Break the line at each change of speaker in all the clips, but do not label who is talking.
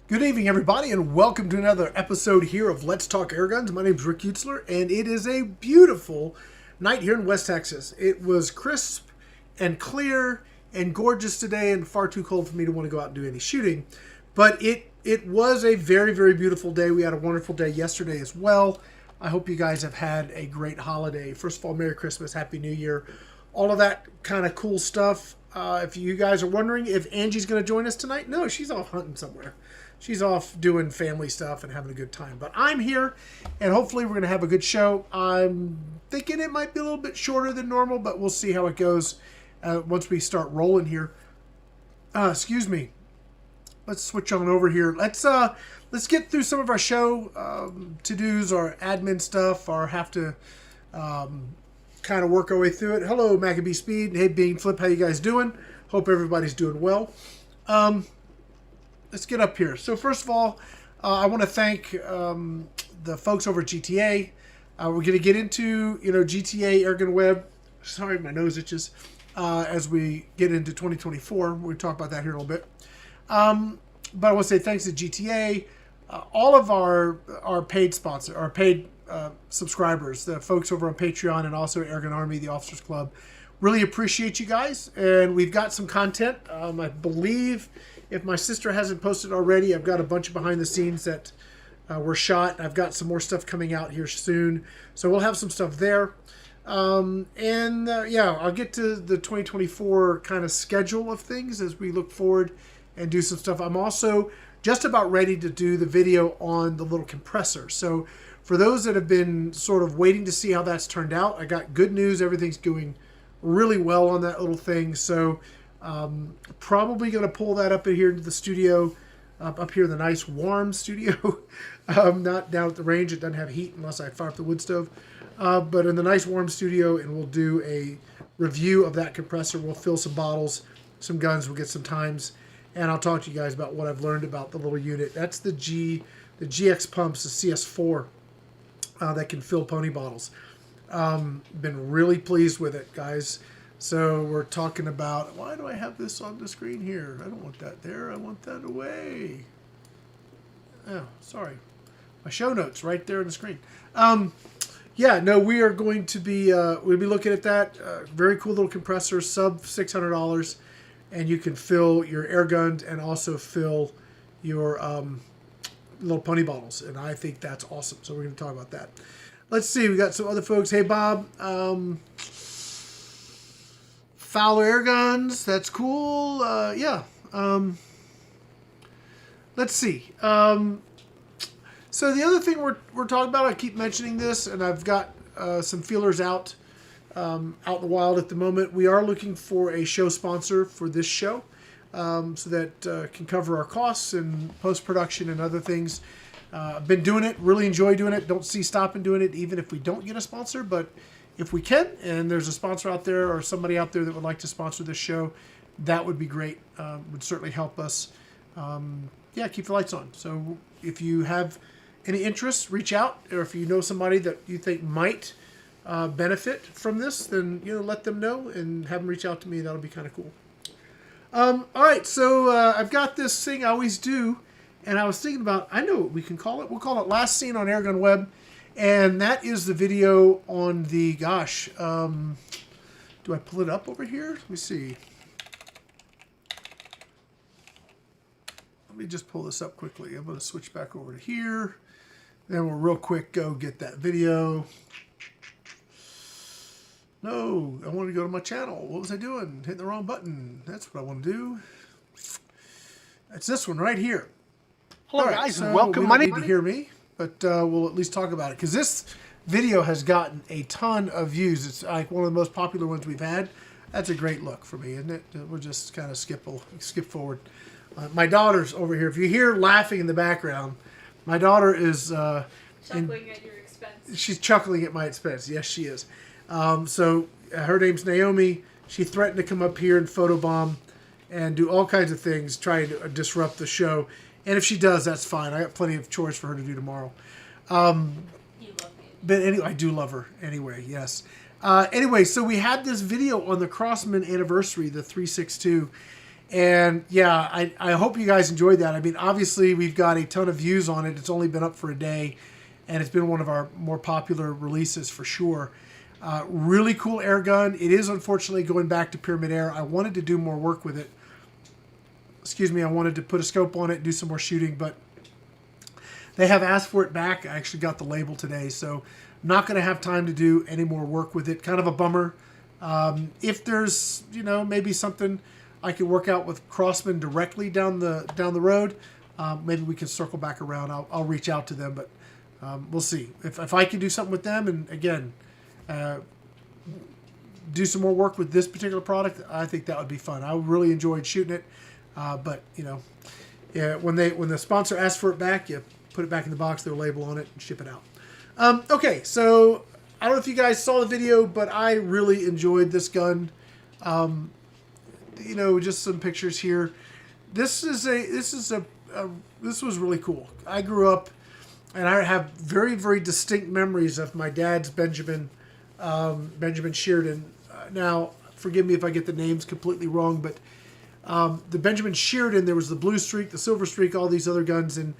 Good evening, everybody, and welcome to another episode here of Let's Talk Airguns. My name is Rick Utzler, and it is a beautiful night here in West Texas. It was crisp and clear and gorgeous today, and far too cold for me to want to go out and do any shooting. But it was a very, very beautiful day. We had a wonderful day yesterday as well. I hope you guys have had a great holiday. First of all, Merry Christmas, Happy New Year, all of that kind of cool stuff. If you guys are wondering if Angie's going to join us tonight, no, she's off hunting somewhere. She's off doing family stuff and having a good time. But I'm here, and hopefully we're going to have a good show. I'm thinking it might be a little bit shorter than normal, but we'll see how it goes once we start rolling here. Excuse me. Let's switch on over here. Let's get through some of our show to-dos, our admin stuff, or have to kind of work our way through it. Hello, Maccabee Speed. Hey, Bean Flip. How you guys doing? Hope everybody's doing well. Let's get up here. So first of all, I want to thank the folks over at GTA. We're going to get into GTA, AirgunWeb. Sorry, my nose itches. As we get into 2024, we'll talk about that here in a little bit. But I want to say thanks to GTA, all of our paid sponsor, our paid subscribers, the folks over on Patreon, and also Airgun Army, the Officers Club. Really appreciate you guys, and we've got some content. I believe, if my sister hasn't posted already, I've got a bunch of behind the scenes that were shot. I've got some more stuff coming out here soon, so we'll have some stuff there. Yeah, I'll get to the 2024 kind of schedule of things as we look forward and do some stuff. I'm also just about ready to do the video on the little compressor. So for those that have been sort of waiting to see how that's turned out, I got good news. Everything's going really well on that little thing. So probably going to pull that up in here into the studio, up here in the nice warm studio, not down at the range. It doesn't have heat unless I fire up the wood stove, but in the nice warm studio, and we'll do a review of that compressor. We'll fill some bottles, some guns, we'll get some times, and I'll talk to you guys about what I've learned about the little unit. That's the GX pumps, the CS4 that can fill pony bottles. Been really pleased with it, guys. So we're talking about, why do I have this on the screen here? I don't want that there. I want that away. Oh, sorry. My show notes right there on the screen. Yeah, no, we are going to be, we'll be looking at that. Very cool little compressor, sub $600. And you can fill your air guns and also fill your little pony bottles. And I think that's awesome. So we're going to talk about that. Let's see. We got some other folks. Hey, Bob. Fowler Airguns. That's cool. Yeah. Let's see. So the other thing we're talking about, I keep mentioning this, and I've got some feelers out in the wild at the moment. We are looking for a show sponsor for this show, so that can cover our costs and post-production and other things. I've been doing it, really enjoy doing it. Don't see stopping doing it even if we don't get a sponsor, but if we can, and there's a sponsor out there or somebody out there that would like to sponsor this show, that would be great. Would certainly help us, keep the lights on. So if you have any interest, reach out, or if you know somebody that you think might benefit from this, then let them know and have them reach out to me. That'll be kind of cool. All right, so I've got this thing I always do, and I was thinking about, I know what we can call it. We'll call it Last Seen on AirgunWeb, and that is the video on the, do I pull it up over here? Let me see. Let me just pull this up quickly. I'm going to switch back over to here. Then we'll real quick go get that video. No, I want to go to my channel. What was I doing? Hitting the wrong button. That's what I want to do. That's this one right here.
Hello,
right,
guys.
so
Welcome.
We don't need to hear me, but we'll at least talk about it, because this video has gotten a ton of views. It's like one of the most popular ones we've had. That's a great look for me, isn't it? We'll just kind of skip forward. My daughter's over here. If you hear laughing in the background, my daughter is
chuckling at your expense.
She's chuckling at my expense. Yes, she is. So her name's Naomi. She threatened to come up here and photobomb and do all kinds of things, trying to disrupt the show. And if she does, that's fine. I got plenty of chores for her to do tomorrow.
You love me.
But anyway, I do love her anyway, yes. Anyway, so we had this video on the Crosman Anniversary, the 362. And yeah, I hope you guys enjoyed that. I mean, obviously we've got a ton of views on it. It's only been up for a day, and it's been one of our more popular releases for sure. Really cool air gun. It is unfortunately going back to Pyramid Air. I wanted to do more work with it. Excuse me, I wanted to put a scope on it, do some more shooting, but they have asked for it back. I actually got the label today, so I'm not going to have time to do any more work with it. Kind of a bummer. If there's, maybe something I could work out with Crosman directly down the road, maybe we can circle back around. I'll reach out to them, but we'll see. If I can do something with them, and again, do some more work with this particular product, I think that would be fun. I really enjoyed shooting it, but yeah, when the sponsor asks for it back, you put it back in the box, throw a label on it, and ship it out. Okay, so I don't know if you guys saw the video, but I really enjoyed this gun. Just some pictures here. This was really cool. I grew up, and I have very, very distinct memories of my dad's Benjamin Sheardon. Now, forgive me if I get the names completely wrong, but the Benjamin Sheardon, there was the Blue Streak, the Silver Streak, all these other guns in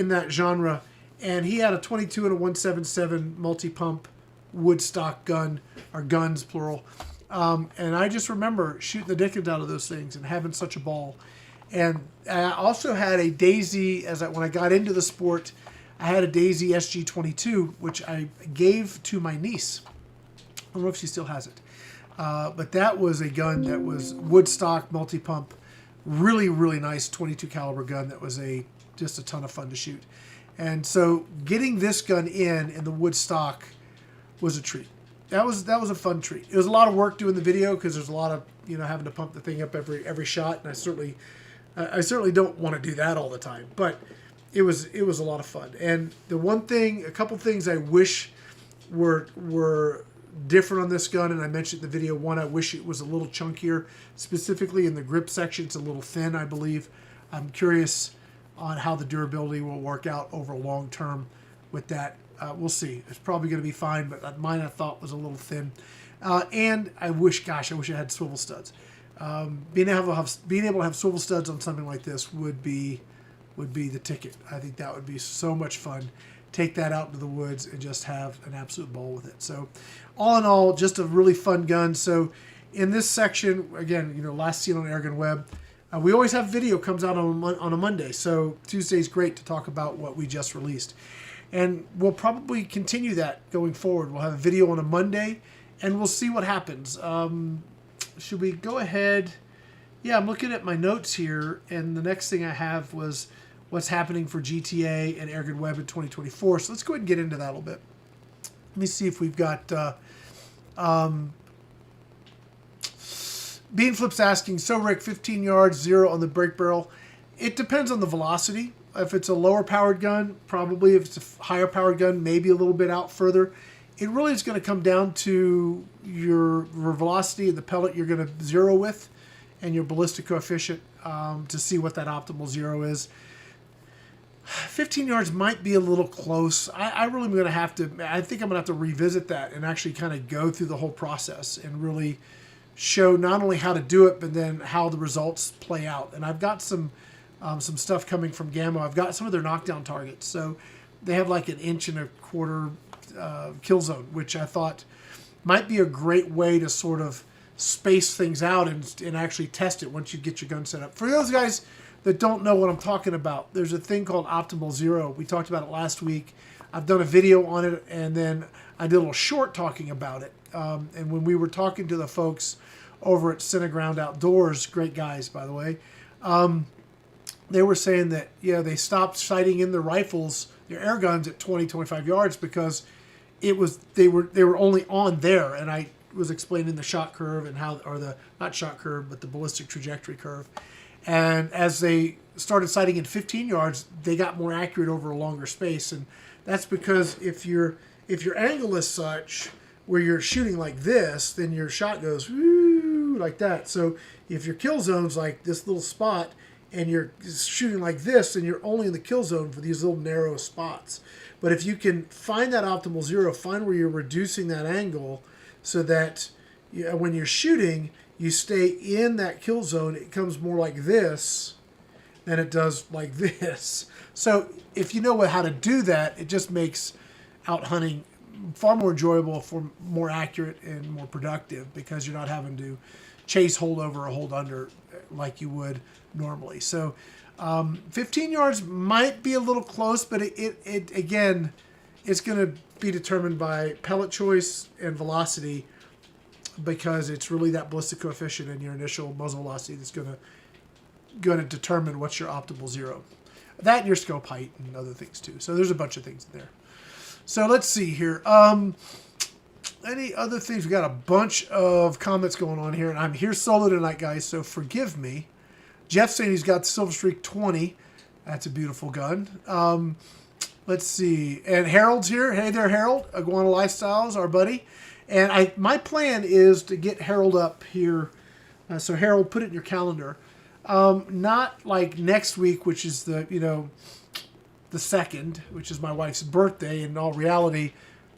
that genre, and he had a 22 and a 177 multi-pump woodstock gun, or guns plural, and I just remember shooting the dickens out of those things and having such a ball. And I also had a Daisy, when I got into the sport, I had a Daisy SG-22, which I gave to my niece. I don't know if she still has it. But that was a gun that was woodstock, multi-pump, really, really nice 22 caliber gun that was just a ton of fun to shoot. And so getting this gun in the woodstock was a treat. That was a fun treat. It was a lot of work doing the video because there's a lot of having to pump the thing up every shot, and I certainly don't want to do that all the time. But it was a lot of fun. And a couple things I wish were different on this gun, and I mentioned in the video. One, I wish it was a little chunkier, specifically in the grip section. It's a little thin, I believe. I'm curious on how the durability will work out over long term with that. We'll see. It's probably going to be fine, but mine I thought was a little thin. And I wish I had swivel studs. Being able to have swivel studs on something like this would be the ticket. I think that would be so much fun. Take that out into the woods and just have an absolute ball with it. So all in all, just a really fun gun. So in this section, again, last seen on AirgunWeb, we always have video comes out on a Monday. So Tuesday's great to talk about what we just released. And we'll probably continue that going forward. We'll have a video on a Monday, and we'll see what happens. Should we go ahead? Yeah, I'm looking at my notes here, and the next thing I have was what's happening for GTA and AirgunWeb in 2024. So let's go ahead and get into that a little bit. Let me see if we've got... Bean Flip's asking, so Rick, 15 yards, 0 on the brake barrel. It depends on the velocity. If it's a lower powered gun, probably. If it's a higher powered gun, maybe a little bit out further. It really is going to come down to your velocity and the pellet you're going to zero with, and your ballistic coefficient to see what that optimal zero is. 15 yards might be a little close. I really am going to have to, I think I'm going to have to revisit that and actually kind of go through the whole process and really show not only how to do it, but then how the results play out. And I've got some stuff coming from Gamma. I've got some of their knockdown targets. So they have like 1.25 inch kill zone, which I thought might be a great way to sort of space things out and actually test it once you get your gun set up. For those guys that don't know what I'm talking about, there's a thing called optimal zero. We talked about it last week. I've done a video on it, and then I did a little short talking about it. And when we were talking to the folks over at Cineground Outdoors, great guys, by the way, they were saying that, they stopped sighting in their rifles, their air guns at 20, 25 yards because they were only on there. And I was explaining the shot curve and not shot curve, but the ballistic trajectory curve. And as they started sighting in 15 yards, they got more accurate over a longer space. And that's because if your angle is such where you're shooting like this, then your shot goes woo, like that. So if your kill zone's like this little spot and you're shooting like this, then you're only in the kill zone for these little narrow spots. But if you can find that optimal zero, find where you're reducing that angle so that when you're shooting, you stay in that kill zone, it comes more like this than it does like this. So if you know how to do that, it just makes out hunting far more enjoyable, more accurate, and more productive, because you're not having to chase hold over or hold under like you would normally. So 15 yards might be a little close, but it again, it's going to be determined by pellet choice and velocity, because it's really that ballistic coefficient and your initial muzzle velocity that's going to determine what's your optimal zero. That and your scope height and other things too. So there's a bunch of things in there. So let's see here. Any other things? We got a bunch of comments going on here, and I'm here solo tonight, guys, so forgive me. Jeff's saying he's got the Silver Streak 20. That's a beautiful gun. Let's see. And Harold's here. Hey there, Harold. Iguana Lifestyles, our buddy. And my plan is to get Harold up here. So Harold, put it in your calendar. Not like next week, which is the 2nd, which is my wife's birthday. In all reality,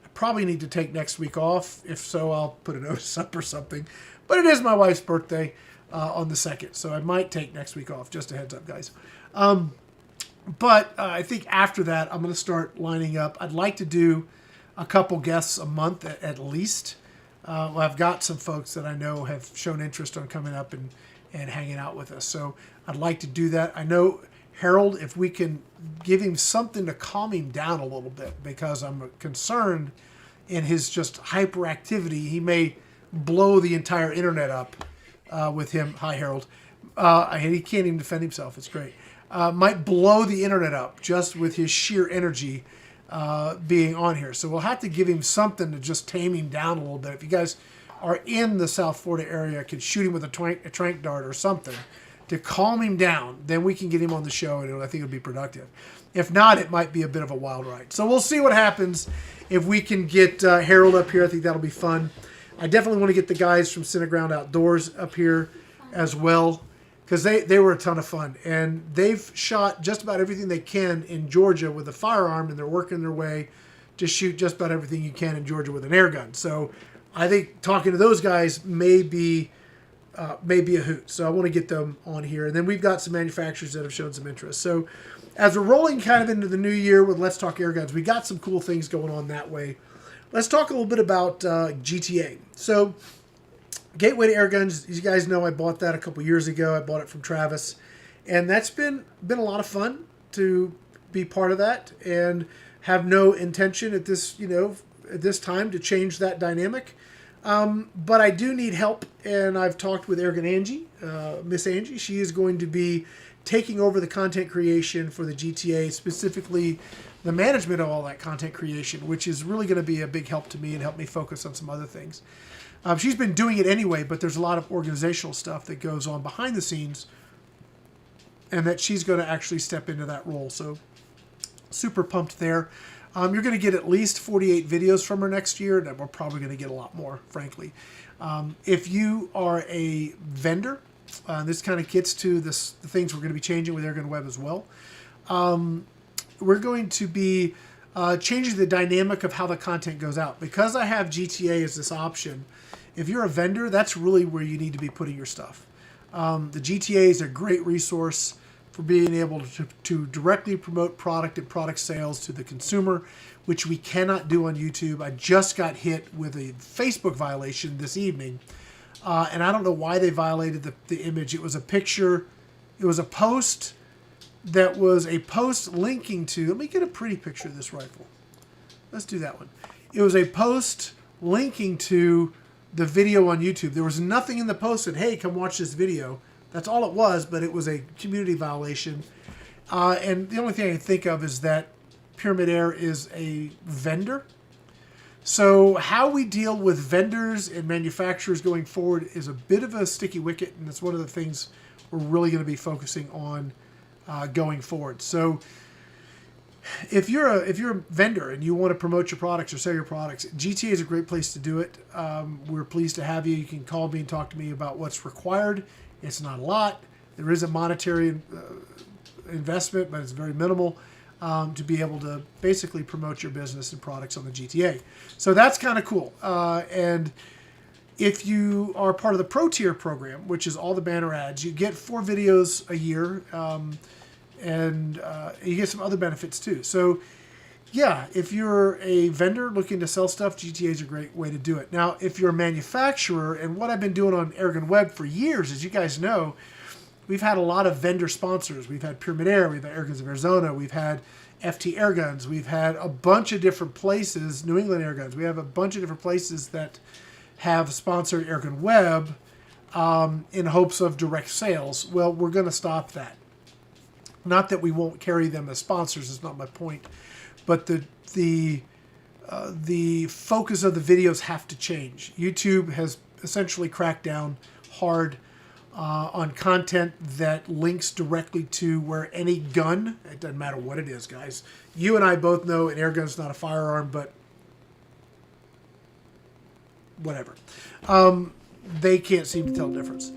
I probably need to take next week off. If so, I'll put a notice up or something. But it is my wife's birthday on the 2nd, so I might take next week off. Just a heads up, guys. But I think after that, I'm going to start lining up. I'd like to do a couple guests a month at least. Well, I've got some folks that I know have shown interest on coming up and hanging out with us. So I'd like to do that. I know Harold, if we can give him something to calm him down a little bit, because I'm concerned in his just hyperactivity, he may blow the entire internet up with him. Hi, Harold. He can't even defend himself. It's great. Might blow the internet up just with his sheer energy being on here. So we'll have to give him something to just tame him down a little bit. If you guys are in the South Florida area, I could shoot him with a trank dart or something to calm him down. Then we can get him on the show, and I think it'll be productive. If not, it might be a bit of a wild ride. So we'll see what happens if we can get Harold up here. I think that'll be fun. I definitely want to get the guys from Cineground Outdoors up here as well, because they were a ton of fun. And they've shot just about everything they can in Georgia with a firearm, and they're working their way to shoot just about everything you can in Georgia with an air gun. So I think talking to those guys may be a hoot. So I want to get them on here. And then we've got some manufacturers that have shown some interest. So as we're rolling kind of into the new year with Let's Talk Airguns, we got some cool things going on that way. Let's talk a little bit about GTA. So Gateway to Airguns, you guys know I bought that a couple years ago. I bought it from Travis. And that's been a lot of fun to be part of that, and have no intention at this time to change that dynamic. But I do need help, and I've talked with Airgun Angie, Miss Angie. She is going to be taking over the content creation for the GTA, specifically the management of all that content creation, which is really going to be a big help to me and help me focus on some other things. She's been doing it anyway, but there's a lot of organizational stuff that goes on behind the scenes, and that she's going to actually step into that role. So super pumped there. You're going to get at least 48 videos from her next year, and we're probably going to get a lot more, frankly. If you are a vendor, this kind of gets to the things we're going to be changing with AirgunWeb as well. We're going to be changing the dynamic of how the content goes out. Because I have GTA as this option, if you're a vendor, that's really where you need to be putting your stuff. The GTA is a great resource for being able to directly promote product and product sales to the consumer, which we cannot do on YouTube. I just got hit with a Facebook violation this evening, and I don't know why they violated the image. It was a picture. It was a post that was a post linking to, let me get a pretty picture of this rifle. Let's do that one. It was a post linking to the video on YouTube. There was nothing in the post that, hey, come watch this video. That's all it was, but it was a community violation. And the only thing I can think of is that Pyramid Air is a vendor. So how we deal with vendors and manufacturers going forward is a bit of a sticky wicket, and it's one of the things we're really going to be focusing on going forward. So if you're a vendor and you want to promote your products or sell your products, GTA is a great place to do it. We're pleased to have you. You can call me and talk to me about what's required. It's not a lot. There is a monetary investment, but it's very minimal to be able to basically promote your business and products on the GTA. So that's kind of cool. And If you are part of the Pro Tier program, which is all the banner ads, you get 4 videos a year, and you get some other benefits too. So yeah, if you're a vendor looking to sell stuff, GTA is a great way to do it. Now, if you're a manufacturer, and what I've been doing on AirgunWeb for years, as you guys know, we've had a lot of vendor sponsors. We've had Pyramid Air, we've had Airguns of Arizona, we've had FT Airguns, we've had a bunch of different places, New England Airguns. We have a bunch of different places that have sponsored AirgunWeb in hopes of direct sales. Well, we're going to stop that. Not that we won't carry them as sponsors, is not my point. But the focus of the videos have to change. YouTube has essentially cracked down hard on content that links directly to where any gun, it doesn't matter what it is, guys. You and I both know an air gun's not a firearm, but whatever. They can't seem to tell the difference.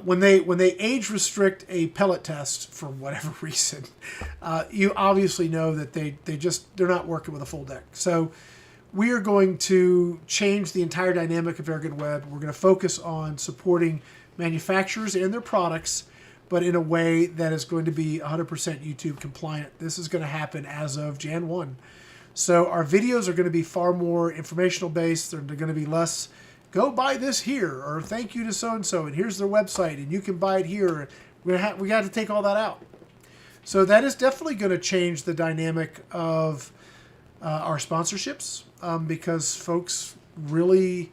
When they age restrict a pellet test for whatever reason, you obviously know that they're not working with a full deck. So we are going to change the entire dynamic of AirgunWeb. We're going to focus on supporting manufacturers and their products, but in a way that is going to be 100% YouTube compliant. This is going to happen as of Jan 1. So our videos are going to be far more informational based. They're going to be less, go buy this here, or thank you to so-and-so, and here's their website, and you can buy it here. We got to take all that out. So that is definitely going to change the dynamic of our sponsorships, because folks really,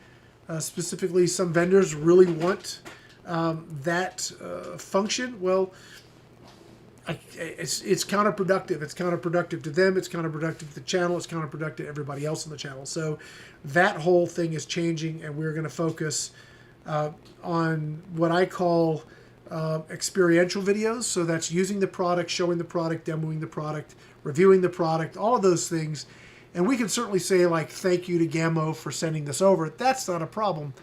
specifically some vendors really want that function. Well, it's counterproductive. It's counterproductive to them. It's counterproductive to the channel. It's counterproductive to everybody else on the channel. So that whole thing is changing, and we're going to focus on what I call experiential videos. So that's using the product, showing the product, demoing the product, reviewing the product, all of those things. And we can certainly say, like, thank you to Gammo for sending this over. That's not a problem.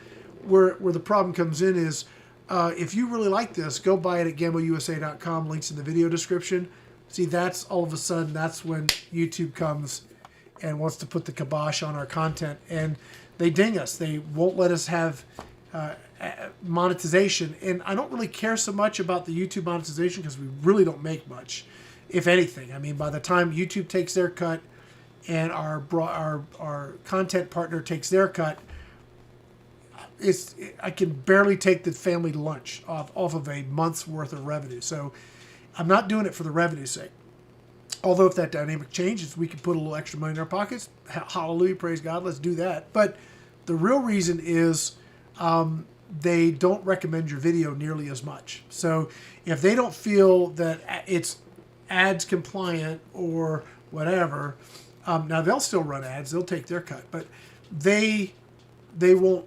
Where the problem comes in is, if you really like this, go buy it at GammoUSA.com. Links in the video description. See, that's all of a sudden, that's when YouTube comes and wants to put the kibosh on our content. And they ding us. They won't let us have monetization. And I don't really care so much about the YouTube monetization because we really don't make much, if anything. I mean, by the time YouTube takes their cut and our content partner takes their cut, I can barely take the family to lunch off of a month's worth of revenue. So I'm not doing it for the revenue's sake. Although if that dynamic changes, we can put a little extra money in our pockets. Hallelujah, praise God, let's do that. But the real reason is they don't recommend your video nearly as much. So if they don't feel that it's ads compliant or whatever, now they'll still run ads, they'll take their cut, but they won't.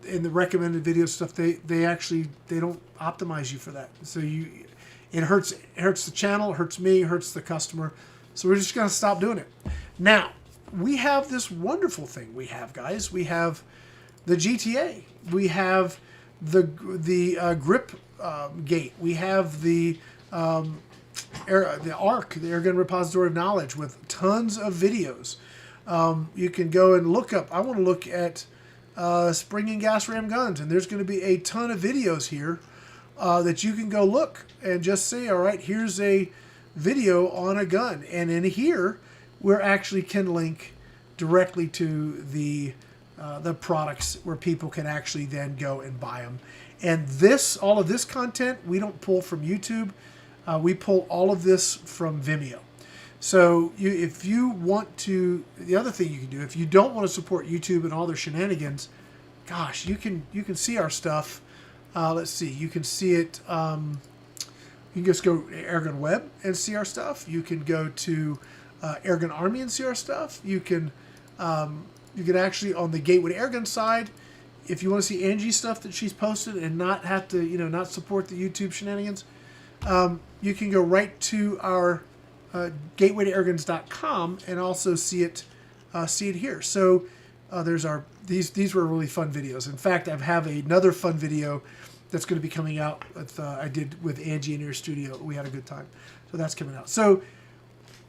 In the recommended video stuff, they don't optimize you for that. So it hurts the channel, it hurts me, it hurts the customer. So we're just going to stop doing it. Now, we have this wonderful thing we have, guys. We have the GTA. We have the grip gate. We have the ARC, the Airgun Repository of Knowledge, with tons of videos. You can go and look up. I want to look at spring and gas ram guns, and there's going to be a ton of videos here that you can go look and just say, all right, here's a video on a gun, and in here we're actually can link directly to the products where people can actually then go and buy them. And all of this content we don't pull from YouTube. We pull all of this from Vimeo. So if you want to, the other thing you can do, if you don't want to support YouTube and all their shenanigans, gosh, you can see our stuff. Let's see, you can see it. You can just go to AirgunWeb and see our stuff. You can go to Airgun Army and see our stuff. You can actually, on the Gateway to Airgun side, if you want to see Angie's stuff that she's posted and not have to, not support the YouTube shenanigans, you can go right to our gatewaytoairguns.com and also see it here. So there's these were really fun videos. In fact, I have another fun video that's going to be coming out with I did with Angie in her studio. We had a good time, so that's coming out. So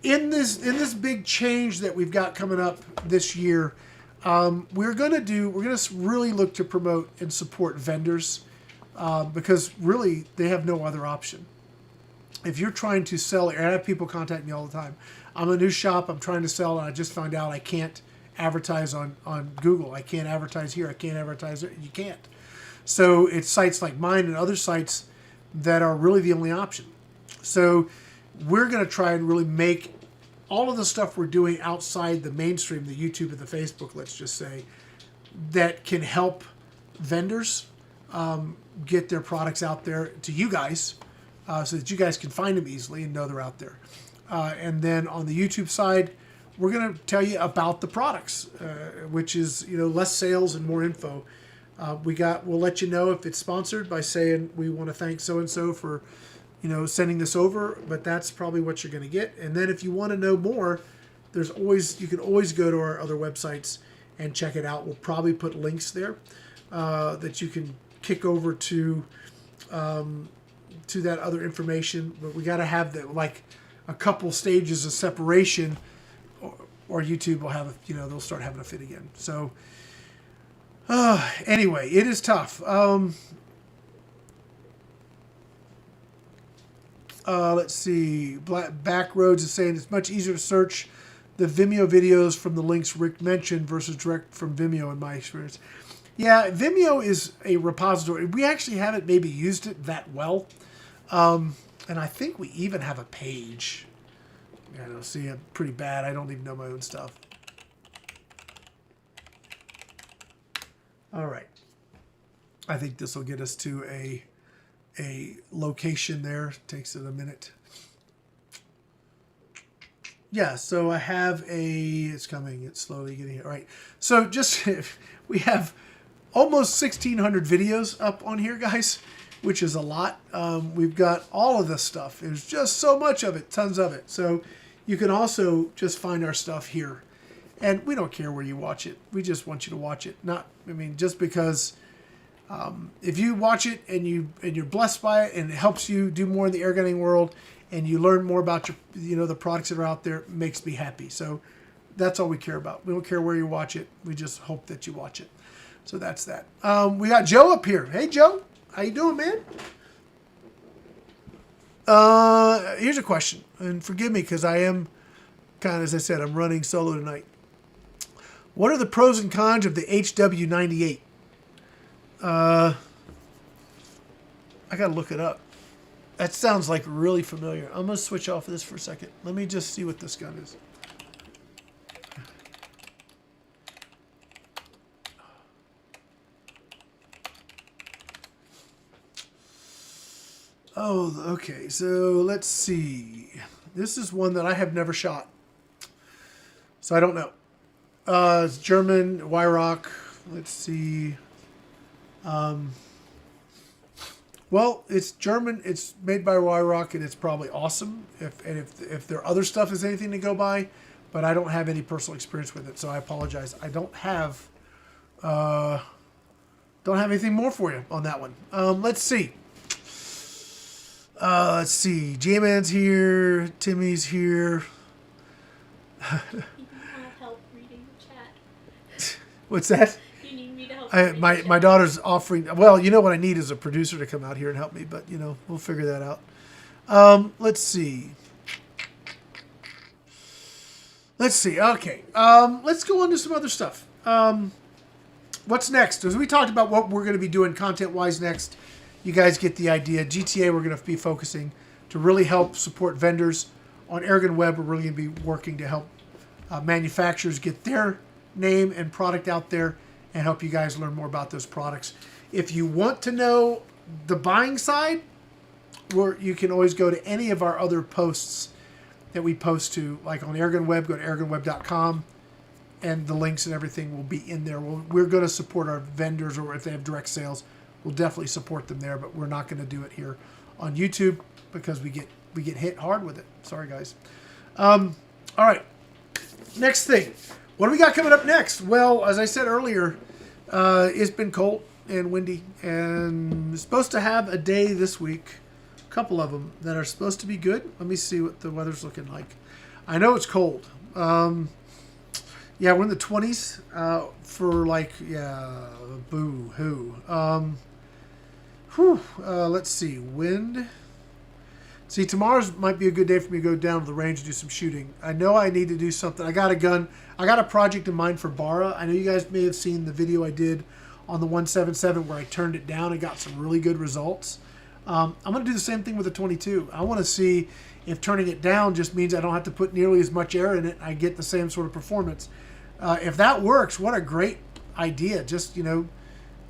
in this big change that we've got coming up this year, we're gonna really look to promote and support vendors because really they have no other option. If you're trying to sell, and I have people contact me all the time. I'm a new shop. I'm trying to sell, and I just found out I can't advertise on Google. I can't advertise here. I can't advertise there. You can't. So it's sites like mine and other sites that are really the only option. So we're going to try and really make all of the stuff we're doing outside the mainstream, the YouTube and the Facebook, let's just say, that can help vendors get their products out there to you guys so that you guys can find them easily and know they're out there. And then on the YouTube side, we're going to tell you about the products, which is, less sales and more info. We'll let you know if it's sponsored by saying we want to thank so-and-so for, sending this over, but that's probably what you're going to get. And then if you want to know more, you can always go to our other websites and check it out. We'll probably put links there that you can kick over to that other information. But we got to have a couple stages of separation, or YouTube will have, they'll start having a fit again. So anyway, it is tough. Let's see. Backroads is saying it's much easier to search the Vimeo videos from the links Rick mentioned versus direct from Vimeo in my experience. Yeah, Vimeo is a repository. We actually haven't maybe used it that well. And I think we even have a page. I don't see it pretty bad. I don't even know my own stuff. All right. I think this will get us to a location there. Takes it a minute. Yeah, so I have it's coming. It's slowly getting here. All right. So we have almost 1,600 videos up on here, guys, which is a lot. We've got all of this stuff. There's just so much of it, tons of it. So you can also just find our stuff here. And we don't care where you watch it. We just want you to watch it. Just because if you watch it and you're blessed by it and it helps you do more in the airgunning world and you learn more about the products that are out there, it makes me happy. So that's all we care about. We don't care where you watch it. We just hope that you watch it. So that's that. We got Joe up here. Hey, Joe. How you doing, man? Here's a question. And forgive me because I am as I said, I'm running solo tonight. What are the pros and cons of the HW98? I got to look it up. That sounds like really familiar. I'm going to switch off of this for a second. Let me just see what this gun is. Oh, okay. So let's see. This is one that I have never shot. So I don't know. It's German, Weirock. Let's see. Well, it's German. It's made by Weirock, and it's probably awesome. If their other stuff is anything to go by, but I don't have any personal experience with it, so I apologize. I don't have anything more for you on that one. Let's see. Let's see. J-Man's here. Timmy's here.
You need help reading the chat.
What's that?
You need me to help read the chat.
My daughter's offering. Well, what I need is a producer to come out here and help me, but we'll figure that out. Let's see. Okay. Let's go on to some other stuff. What's next? As we talked about what we're going to be doing content-wise next, you guys get the idea. GTA, we're going to be focusing to really help support vendors. On AirgunWeb, we're really going to be working to help manufacturers get their name and product out there and help you guys learn more about those products. If you want to know the buying side, you can always go to any of our other posts that we post to, like on AirgunWeb, go to airgunweb.com, and the links and everything will be in there. We're going to support our vendors, or if they have direct sales, we'll definitely support them there, but we're not going to do it here on YouTube because we get hit hard with it. Sorry, guys. All right. Next thing. What do we got coming up next? Well, as I said earlier, it's been cold and windy, and it's supposed to have a day this week, a couple of them, that are supposed to be good. Let me see what the weather's looking like. I know it's cold. Yeah, we're in the 20s for like, yeah, boo hoo. Let's see, wind. See, tomorrow's might be a good day for me to go down to the range and do some shooting. I know I need to do something. I got a gun. I got a project in mind for Barra. I know you guys may have seen the video I did on the 177 where I turned it down and got some really good results. I'm going to do the same thing with the 22. I want to see if turning it down just means I don't have to put nearly as much air in it. I get the same sort of performance. If that works, what a great idea. Just, you know,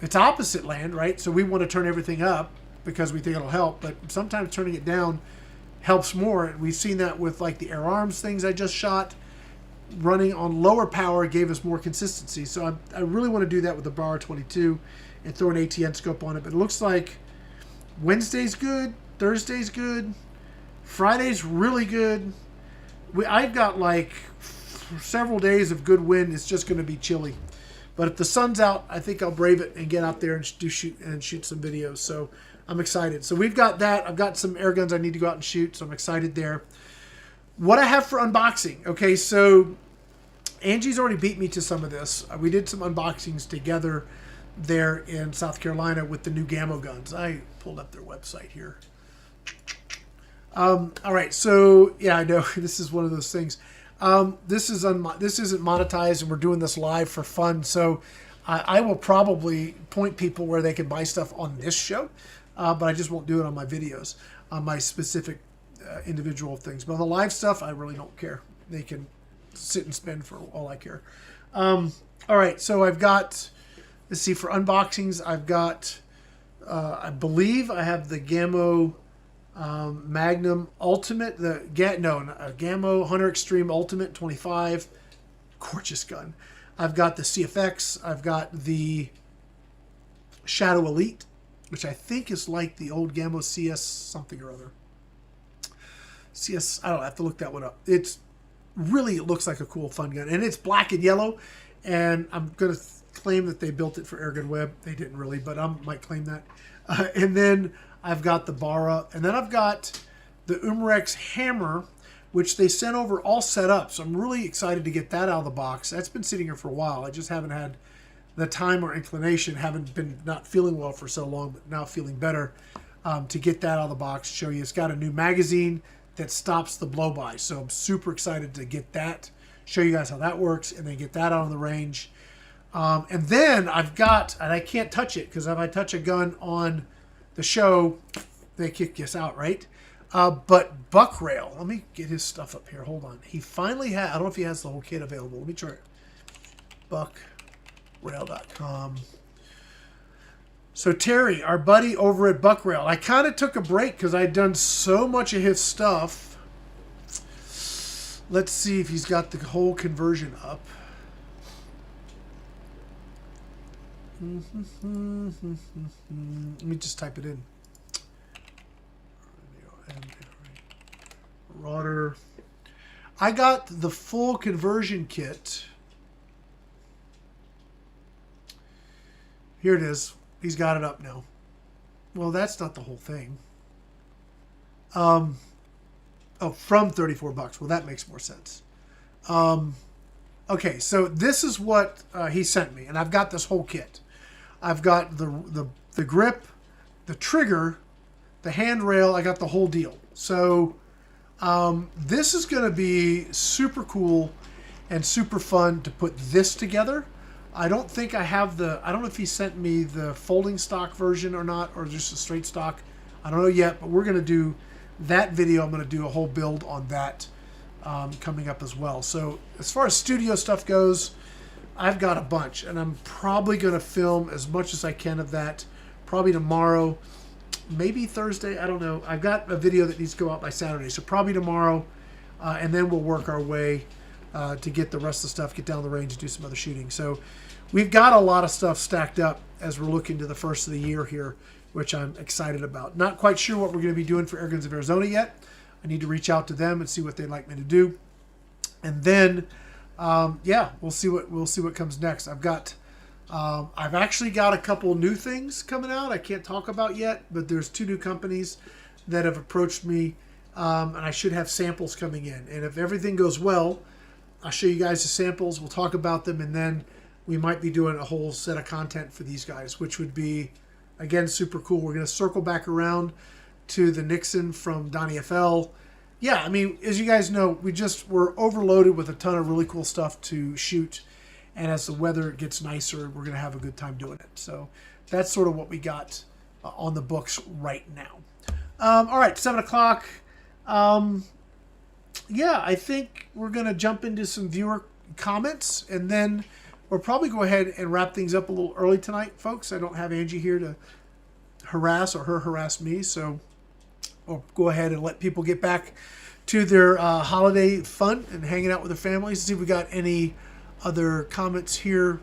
it's opposite land, right? So we want to turn everything up because we think it'll help, but sometimes turning it down helps more. We've seen that with like the Air Arms things I just shot. Running on lower power gave us more consistency. So I really want to do that with the Barra 22 and throw an ATN scope on it. But it looks like Wednesday's good, Thursday's good, Friday's really good. I've got like several days of good wind. It's just going to be chilly. But if the sun's out, I think I'll brave it and get out there and shoot some videos. So I'm excited. So we've got that. I've got some air guns I need to go out and shoot, so I'm excited there. What I have for unboxing. Okay, so Angie's already beat me to some of this. We did some unboxings together there in South Carolina with the new Gammo guns. I pulled up their website here. All right, so yeah, I know this is one of those things. This isn't monetized, and we're doing this live for fun. So I will probably point people where they can buy stuff on this show, but I just won't do it on my videos, on my specific individual things. But on the live stuff, I really don't care. They can sit and spend for all I care. All right, so I've got, let's see, for unboxings, I've got, I believe I have the Gammo Magnum Ultimate, Gammo Hunter Extreme Ultimate 25, gorgeous gun. I've got the CFX, I've got the Shadow Elite, which I think is like the old Gammo CS something or other. CS, I don't know, I have to look that one up. It looks like a cool, fun gun. And it's black and yellow, and I'm going to claim that they built it for AirgunWeb. They didn't really, but I might claim that. And then I've got the Barra, and then I've got the Umrex Hammer, which they sent over all set up. So I'm really excited to get that out of the box. That's been sitting here for a while. I just haven't had the time or inclination, haven't been not feeling well for so long, but now feeling better, to get that out of the box, show you. It's got a new magazine that stops the blow-by. So I'm super excited to get that, show you guys how that works, and then get that out on the range. And then I've got, and I can't touch it, because if I touch a gun on the show, they kick us out, right? But Buck Rail, let me get his stuff up here. Hold on. He finally had, I don't know if he has the whole kit available. Let me try it. Buckrail.com. So Terry, our buddy over at Buck Rail, I kind of took a break because I'd done so much of his stuff. Let's see if he's got the whole conversion up. Let me just type it in. Rotor. I got the full conversion kit. Here it is. He's got it up now. Well, that's not the whole thing. Oh, from $34. Well, that makes more sense. Okay, so this is what he sent me, and I've got this whole kit. I've got the grip, the trigger, the handrail. I got the whole deal. So this is going to be super cool and super fun to put this together. I don't think I have I don't know if he sent me the folding stock version or not, or just a straight stock. I don't know yet, but we're going to do that video. I'm going to do a whole build on that coming up as well. So as far as studio stuff goes, I've got a bunch, and I'm probably going to film as much as I can of that probably tomorrow, maybe Thursday. I don't know. I've got a video that needs to go out by Saturday, so probably tomorrow, and then we'll work our way to get the rest of the stuff, get down the range, and do some other shooting. So we've got a lot of stuff stacked up as we're looking to the first of the year here, which I'm excited about. Not quite sure what we're going to be doing for Airguns of Arizona yet. I need to reach out to them and see what they'd like me to do. And then, yeah, we'll see what comes next. I've actually got a couple new things coming out I can't talk about yet, but there's 2 new companies that have approached me, and I should have samples coming in. And if everything goes well, I'll show you guys the samples. We'll talk about them, and then we might be doing a whole set of content for these guys, which would be, again, super cool. We're going to circle back around to the Nixon from Donnie FL. Yeah, I mean, as you guys know, we're overloaded with a ton of really cool stuff to shoot. And as the weather gets nicer, we're going to have a good time doing it. So that's sort of what we got on the books right now. All right, 7 o'clock. Yeah, I think we're going to jump into some viewer comments, and then we'll probably go ahead and wrap things up a little early tonight, folks. I don't have Angie here to harass me, so we'll go ahead and let people get back to their holiday fun and hanging out with their families. See if we got any other comments here.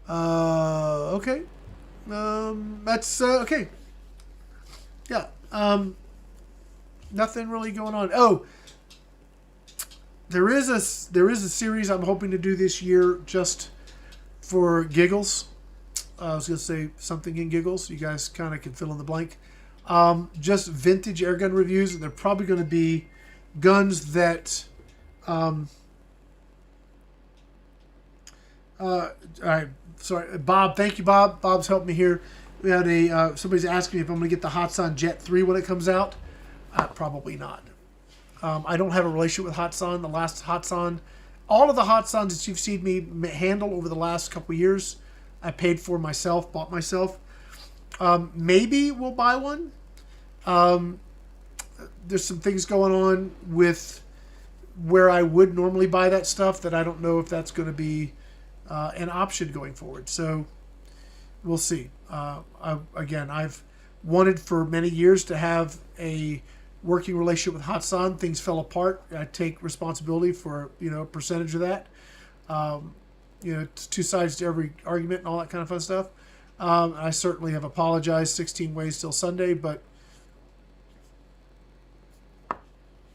Okay. That's okay. Yeah. Nothing really going on. Oh, there is a series I'm hoping to do this year just for giggles. I was going to say something in giggles. You guys kind of can fill in the blank. Just vintage airgun reviews, and they're probably going to be guns that sorry, Bob. Thank you, Bob. Bob's helped me here. We had somebody's asking me if I'm going to get the Hatsan Jet 3 when it comes out. Probably not. I don't have a relationship with Hatsan. The last Hatsan, all of the Hatsans that you've seen me handle over the last couple years, I paid for myself, bought myself. Maybe we'll buy one. There's some things going on with where I would normally buy that stuff that I don't know if that's going to be an option going forward. So we'll see. I've wanted for many years to have a working relationship with Hatsan. Things fell apart. I take responsibility for a percentage of that. It's two sides to every argument and all that kind of fun stuff. I certainly have apologized 16 ways till Sunday, but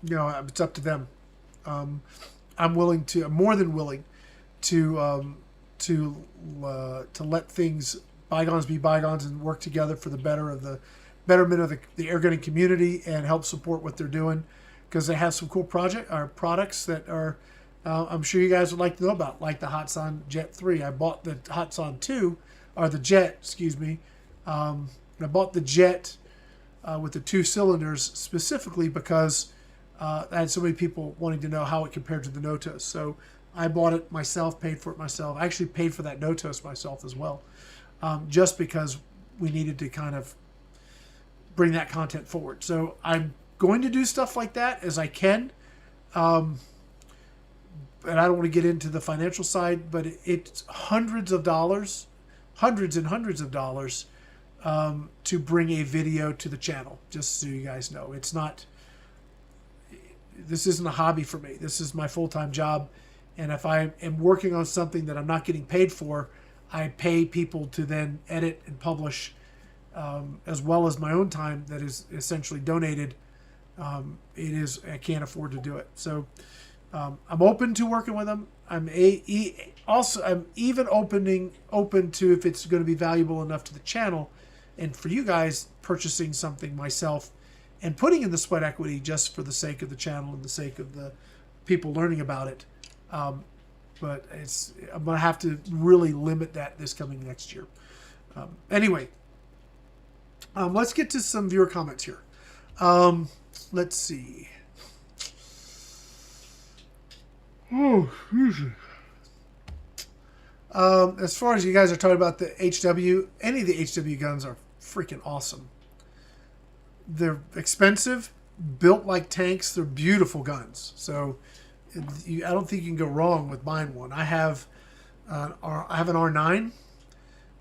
it's up to them. I'm more than willing to let things bygones be bygones and work together for the betterment of the airgunning community and help support what they're doing, because they have some cool products that are I'm sure you guys would like to know about, like the Hatsan Jet 3. I bought the Hatsan 2, or the Jet, excuse me. I bought the Jet with the 2 cylinders specifically because I had so many people wanting to know how it compared to the Notos. So I bought it myself, paid for it myself. I actually paid for that Notos myself as well, just because we needed to kind of bring that content forward. So I'm going to do stuff like that as I can. And I don't want to get into the financial side, but it's hundreds and hundreds of dollars to bring a video to the channel, just so you guys know. This isn't a hobby for me. This is my full-time job. And if I am working on something that I'm not getting paid for, I pay people to then edit and publish, as well as my own time that is essentially donated. I can't afford to do it. So I'm open to working with them. I'm even open to, if it's going to be valuable enough to the channel and for you guys, purchasing something myself and putting in the sweat equity just for the sake of the channel and the sake of the people learning about it. But I'm going to have to really limit that this coming next year. Anyway, let's get to some viewer comments here. Let's see. Oh, as far as you guys are talking about the HW, any of the HW guns are freaking awesome. They're expensive, built like tanks. They're beautiful guns. So I don't think you can go wrong with buying one. I have an R9.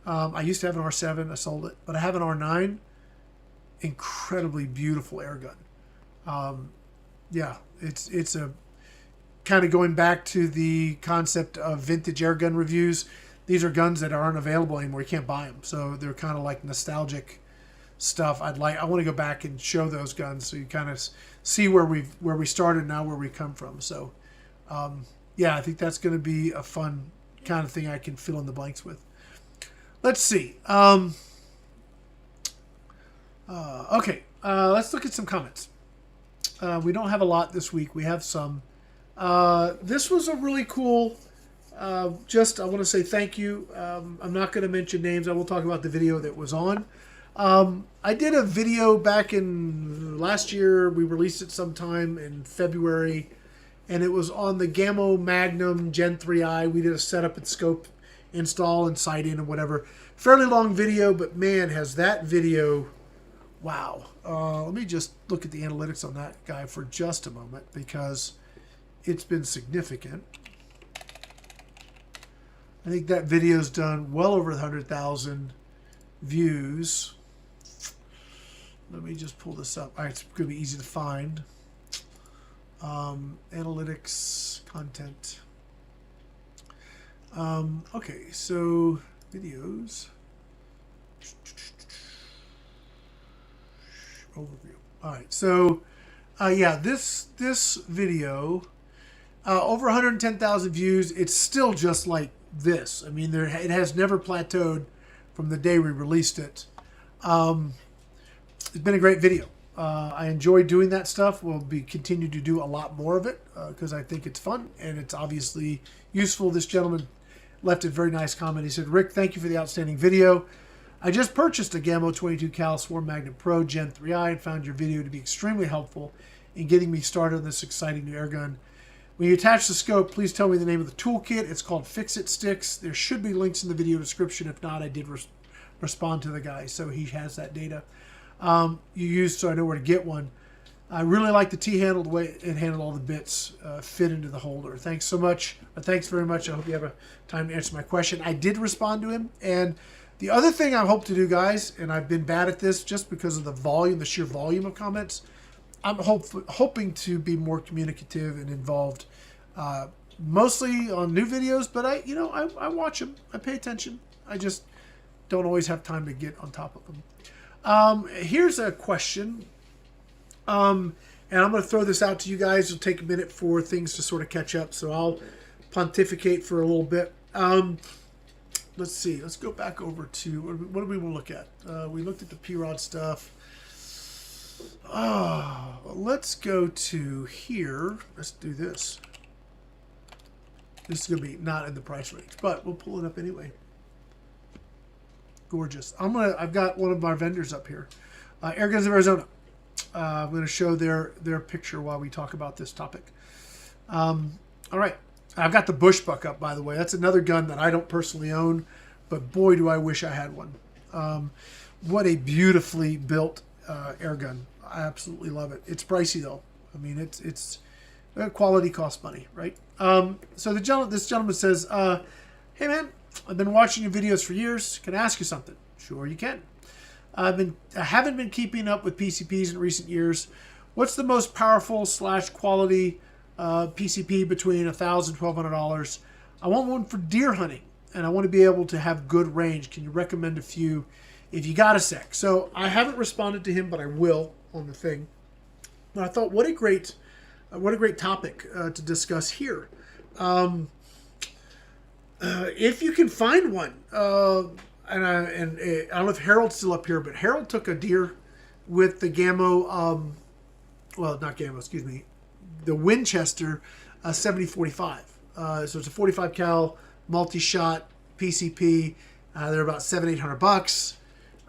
I used to have an R7. I sold it, but I have an R9. Incredibly beautiful air gun. Yeah, it's a kind of going back to the concept of vintage air gun reviews. These are guns that aren't available anymore. You can't buy them, so they're kind of like nostalgic stuff. I want to go back and show those guns so you kind of see where we started, now where we come from. So yeah, I think that's going to be a fun kind of thing I can fill in the blanks with. Let's see. Okay, let's look at some comments. We don't have a lot this week. We have some. This was a really cool. I want to say thank you. I'm not going to mention names. I will talk about the video that was on. I did a video back in last year. We released it sometime in February, and it was on the Gammo Magnum Gen 3i. We did a setup and scope install and sight in and whatever. Fairly long video, but man, has that video, wow. Let me just look at the analytics on that guy for just a moment, because it's been significant. I think that video's done well over 100,000 views. Let me just pull this up. All right, it's going to be easy to find. Analytics, content. Okay, so videos. Overview. All right, so yeah, this video, over 110,000 views. It's still just like this. I mean, it has never plateaued from the day we released it. It's been a great video. I enjoy doing that stuff. We'll continue to do a lot more of it because I think it's fun and it's obviously useful. This gentleman left a very nice comment. He said, "Rick, thank you for the outstanding video. I just purchased a Gammo 22 cal Swarm Magnum Pro Gen 3i and found your video to be extremely helpful in getting me started on this exciting new airgun. When you attach the scope, please tell me the name of the toolkit. It's called Fix-It Sticks. There should be links in the video description. If not, I did respond to the guy, so he has that data you used, so I know where to get one. I really like the T-handle, the way it handled all the bits fit into the holder. Thanks so much. Thanks very much. I hope you have a time to answer my question." I did respond to him. And the other thing I hope to do, guys, and I've been bad at this just because of the volume, the sheer volume of comments, I'm hoping to be more communicative and involved, mostly on new videos, but I watch them. I pay attention. I just don't always have time to get on top of them. Here's a question, and I'm going to throw this out to you guys. It'll take a minute for things to sort of catch up, so I'll pontificate for a little bit. Let's see. Let's go back over to, what do we want to look at? We looked at the P-Rod stuff. Let's go to here. Let's do this. This is going to be not in the price range, but we'll pull it up anyway. Gorgeous. I've got one of our vendors up here, Airguns of Arizona. I'm going to show their picture while we talk about this topic. All right. I've got the Bushbuck up, by the way. That's another gun that I don't personally own, but boy, do I wish I had one. What a beautifully built airgun. I absolutely love it. It's pricey though. I mean, it's quality costs money, right? So this gentleman says, "Hey man, I've been watching your videos for years. Can I ask you something?" Sure you can. I haven't been keeping up with PCPs in recent years. What's the most powerful / quality PCP between $1,000 and $1,200? I want one for deer hunting, and I want to be able to have good range. Can you recommend a few if you got a sec? So I haven't responded to him, but I will on the thing. But I thought, what a great topic to discuss here. If you can find one, and I don't know if Harold's still up here, but Harold took a deer with the Gammo, well, not Gammo, excuse me, the Winchester 7045. So it's a 45 cal multi-shot PCP. They're about $700-800,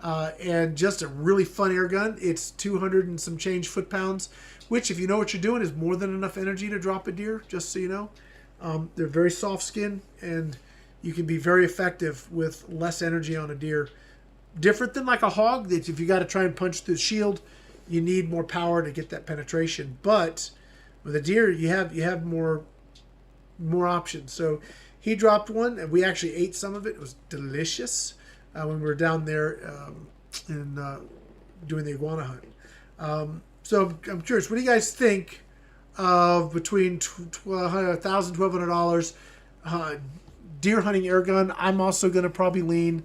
and just a really fun air gun. It's 200 and some change foot-pounds, which, if you know what you're doing, is more than enough energy to drop a deer. Just so you know. They're very soft skin, and you can be very effective with less energy on a deer. Different than like a hog, that if you got to try and punch through the shield, you need more power to get that penetration. But with a deer, you have more options. So he dropped one, and we actually ate some of it. It was delicious when we were down there doing the iguana hunt. So I'm curious, what do you guys think of between $1,000 $1,200 deer hunting air gun? I'm also going to probably lean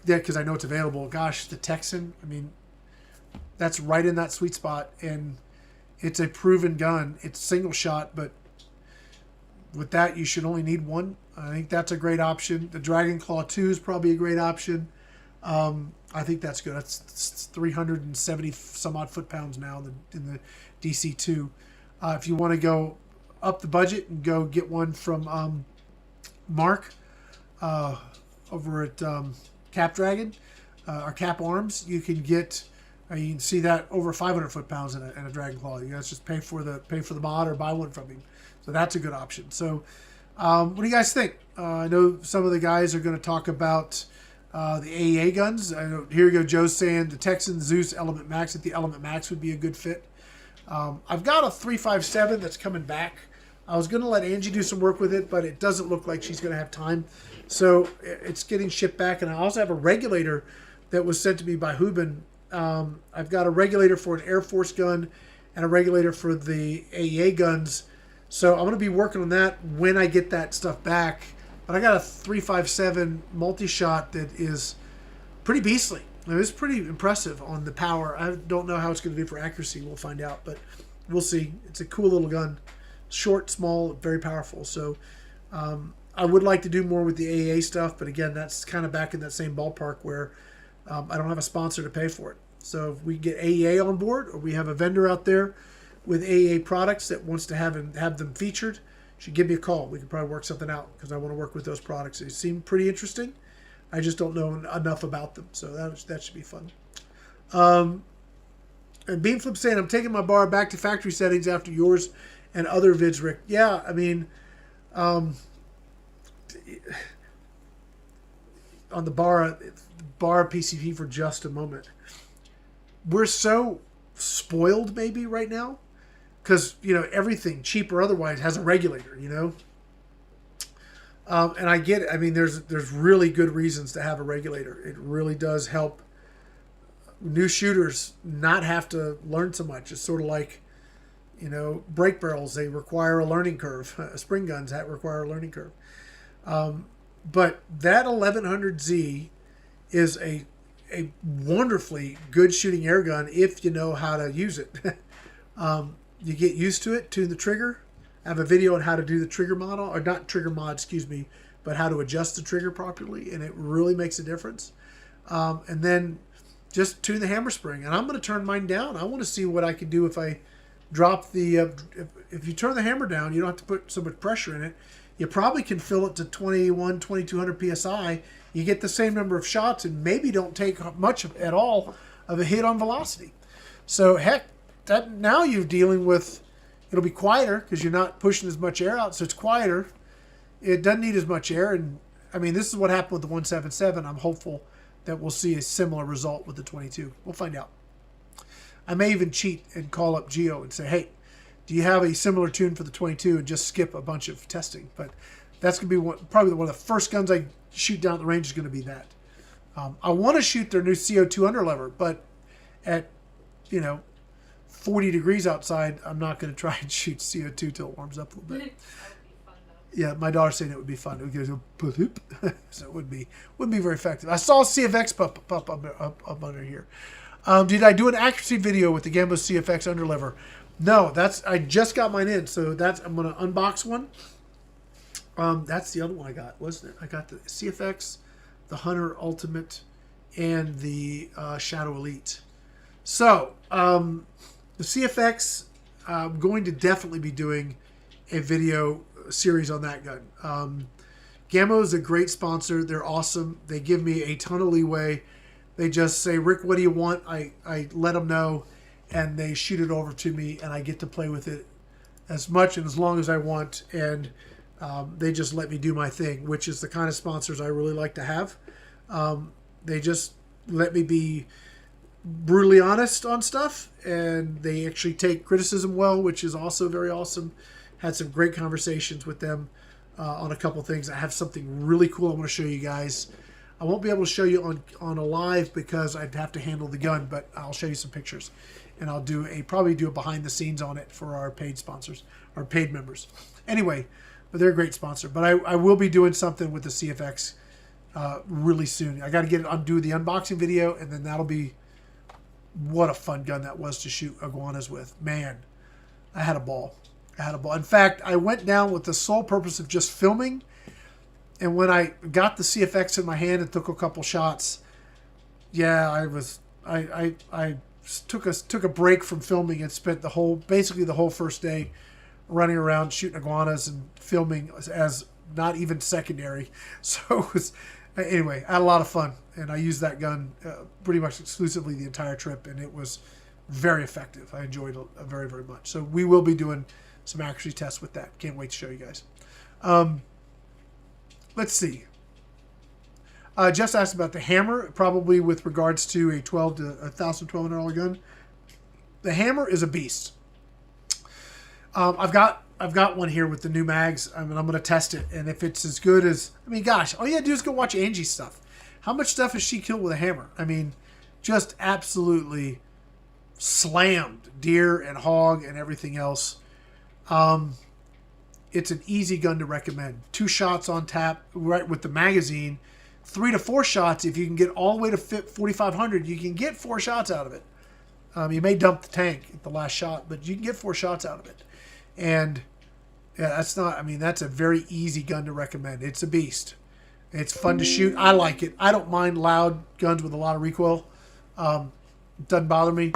that, because I know it's available. Gosh, the Texan, I mean, that's right in that sweet spot, and it's a proven gun. It's single shot, but with that, you should only need one. I think that's a great option. The Dragon Claw 2 is probably a great option. I think that's good. That's 370 some odd foot-pounds now in the DC2. If you want to go up the budget and go get one from Mark over at Cap Dragon or Cap Arms, you can get. You can see that over 500 foot-pounds in a Dragon Claw. You guys just pay for the mod or buy one from him. So that's a good option. So what do you guys think? I know some of the guys are going to talk about the AEA guns. I know, here we go. Joe's saying the Texan Zeus Element Max. That the Element Max would be a good fit. I've got a 357 that's coming back. I was going to let Angie do some work with it, but it doesn't look like she's going to have time. So it's getting shipped back. And I also have a regulator that was sent to me by Hubin. I've got a regulator for an Air Force gun and a regulator for the AEA guns. So I'm going to be working on that when I get that stuff back. But I got a 357 multi-shot that is pretty beastly. It's pretty impressive on the power. I don't know how it's going to do for accuracy. We'll find out, but we'll see. It's a cool little gun. Short, small, very powerful. So I would like to do more with the AEA stuff, but again, that's kind of back in that same ballpark where I don't have a sponsor to pay for it. So if we get AEA on board, or we have a vendor out there with AEA products that wants to have them featured, should give me a call. We could probably work something out because I want to work with those products. They seem pretty interesting. I just don't know enough about them, so that should be fun. And Beamflip saying, I'm taking my bar back to factory settings after yours and other vids, Rick. Yeah, I mean, on the bar PCP for just a moment. We're so spoiled maybe right now because, everything, cheap or otherwise, has a regulator, and I get it. I mean, there's really good reasons to have a regulator. It really does help new shooters not have to learn so much. It's sort of like, brake barrels. They require a learning curve. Spring guns that require a learning curve. But that 1100Z is a wonderfully good shooting air gun if you know how to use it. You get used to it, tune the trigger. I have a video on how to do the trigger model, or not trigger mod, excuse me, but how to adjust the trigger properly, and it really makes a difference. And then just tune the hammer spring, and I'm going to turn mine down. I want to see what I can do if I drop the. If you turn the hammer down, you don't have to put so much pressure in it. You probably can fill it to 2200 psi. You get the same number of shots, and maybe don't take much at all of a hit on velocity. So heck, that now you're dealing with. It'll be quieter because you're not pushing as much air out, so it's quieter. It doesn't need as much air, and I mean, this is what happened with the 177. I'm hopeful that we'll see a similar result with the 22. We'll find out. I may even cheat and call up Geo and say, hey, do you have a similar tune for the 22, and just skip a bunch of testing. But that's going to be probably one of the first guns I shoot down at the range is going to be that. I want to shoot their new CO2 underlever, but at, 40 degrees outside, I'm not going to try and shoot CO2 till it warms up a little bit.
That would be fun, though.
Yeah, my daughter's saying it would be fun. It would go, so it wouldn't be very effective. I saw CFX pop up under here. Did I do an accuracy video with the Gambo CFX underlever? No, I just got mine in, so I'm going to unbox one. That's the other one I got, wasn't it? I got the CFX, the Hunter Ultimate, and the Shadow Elite. So, the CFX, I'm going to definitely be doing a video series on that gun. Gammo is a great sponsor. They're awesome. They give me a ton of leeway. They just say, Rick, what do you want? I let them know, and they shoot it over to me, and I get to play with it as much and as long as I want, and they just let me do my thing, which is the kind of sponsors I really like to have. They just let me be brutally honest on stuff, and they actually take criticism well, which is also very awesome. Had some great conversations with them on a couple things. I have something really cool I want to show you guys. I won't be able to show you on a live because I'd have to handle the gun, but I'll show you some pictures, and I'll probably do a behind the scenes on it for our paid sponsors, our paid members. Anyway, but they're a great sponsor. But I will be doing something with the CFX really soon. I got to do the unboxing video, and then that'll be. What a fun gun that was to shoot iguanas with. Man, I had a ball. In fact, I went down with the sole purpose of just filming. And when I got the CFX in my hand and took a couple shots, Yeah, I took a break from filming and spent basically the whole first day running around shooting iguanas and filming as not even secondary. So anyway, I had a lot of fun, and I used that gun pretty much exclusively the entire trip, and it was very effective. I enjoyed it very, very much. So we will be doing some accuracy tests with that. Can't wait to show you guys. Let's see. Just asked about the hammer, probably with regards to a $1,200 gun. The hammer is a beast. I've got one here with the new mags. I'm going to test it, and if it's as good as, I mean, gosh, all you got to do is go watch Angie's stuff. How much stuff has she killed with a hammer? I mean, just absolutely slammed deer and hog and everything else. It's an easy gun to recommend. 2 shots on tap, right with the magazine. 3 to 4 shots. If you can get all the way to 4,500, you can get 4 shots out of it. You may dump the tank at the last shot, but you can get 4 shots out of it. And yeah, that's a very easy gun to recommend. It's a beast. It's fun to shoot. I like it. I don't mind loud guns with a lot of recoil. Doesn't bother me.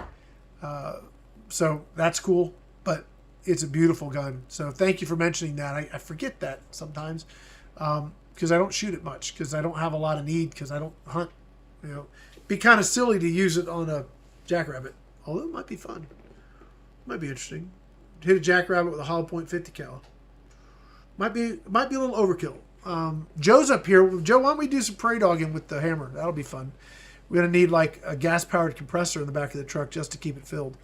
So that's cool, but it's a beautiful gun. So thank you for mentioning that. I forget that sometimes because I don't shoot it much because I don't have a lot of need because I don't hunt. It'd be kind of silly to use it on a jackrabbit, although it might be fun. Might be interesting. Hit a jackrabbit with a hollow point 50 cal. Might be a little overkill. Joe's up here. Joe, why don't we do some prairie dogging with the hammer? That'll be fun. We're going to need like a gas-powered compressor in the back of the truck just to keep it filled.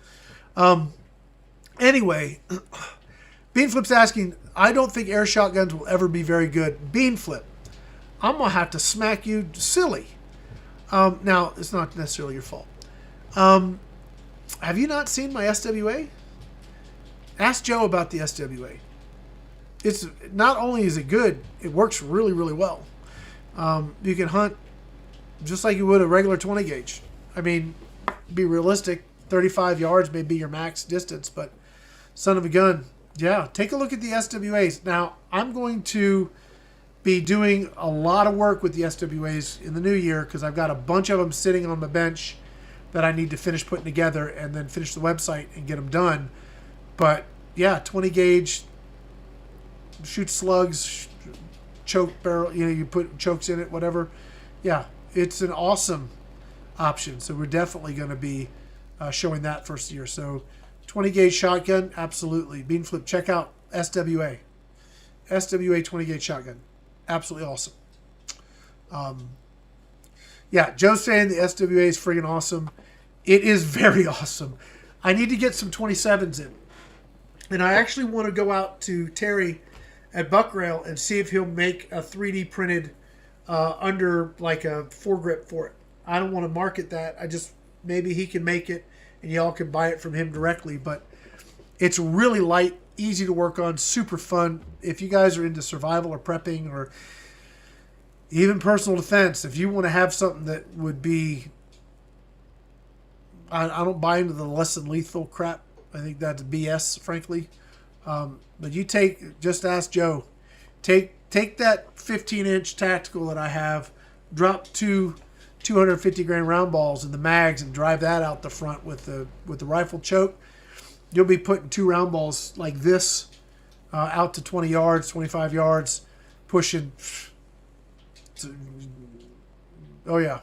Anyway, Beanflip's asking, I don't think air shotguns will ever be very good. Beanflip, I'm going to have to smack you silly. Now, it's not necessarily your fault. Have you not seen my SWA? Ask Joe about the SWA. It's not only is it good, it works really, really well. You can hunt just like you would a regular 20 gauge. I mean, be realistic, 35 yards may be your max distance, but son of a gun, yeah, take a look at the SWAs. Now, I'm going to be doing a lot of work with the SWAs in the new year because I've got a bunch of them sitting on my bench that I need to finish putting together and then finish the website and get them done. But yeah, 20 gauge, shoot slugs, choke barrel, you put chokes in it, whatever. Yeah, it's an awesome option. So we're definitely going to be showing that first year. So 20 gauge shotgun, absolutely. Beanflip, check out SWA. SWA 20 gauge shotgun. Absolutely awesome. Yeah, Joe's saying the SWA is friggin' awesome. It is very awesome. I need to get some 27s in. And I actually want to go out to Terry at Buckrail and see if he'll make a 3D printed under like a foregrip for it. I don't want to market that. Maybe he can make it and y'all can buy it from him directly. But it's really light, easy to work on, super fun. If you guys are into survival or prepping or even personal defense, if you want to have something that would be... I don't buy into the less than lethal crap. I think that's BS, frankly. But just ask Joe. Take that 15-inch tactical that I have, drop 250 grain round balls in the mags and drive that out the front with the rifle choke. You'll be putting 2 round balls like this out to 20 yards, 25 yards, pushing. Oh yeah.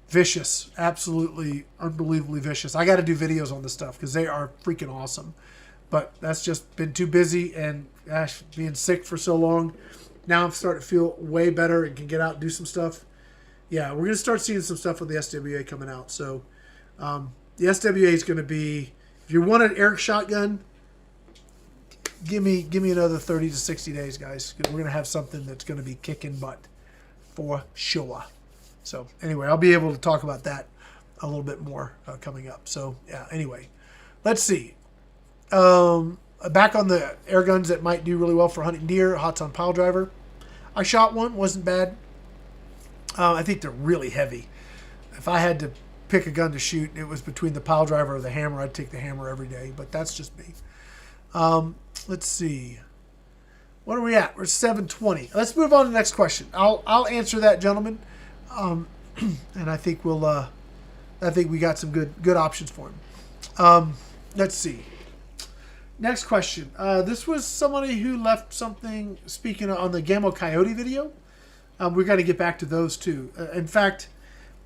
Vicious. Absolutely unbelievably vicious. I got to do videos on this stuff because they are freaking awesome. But that's just been too busy and gosh, being sick for so long. Now I'm starting to feel way better and can get out and do some stuff. Yeah, we're going to start seeing some stuff with the SWA coming out. So the SWA is going to be, if you want an air shotgun, give me another 30 to 60 days, guys. We're going to have something that's going to be kicking butt for sure. So anyway, I'll be able to talk about that a little bit more coming up. So yeah, anyway, let's see. Back on the air guns that might do really well for hunting deer, Hots on Pile Driver. I shot one, wasn't bad. I think they're really heavy. If I had to pick a gun to shoot, it was between the pile driver or the hammer. I'd take the hammer every day, but that's just me. Let's see. What are we at? We're 7:20. Let's move on to the next question. I'll answer that, gentlemen. and I think we got some good options for him. Let's see. Next question. This was somebody who left something speaking on the Gamma Coyote video. We're going to get back to those too. In fact,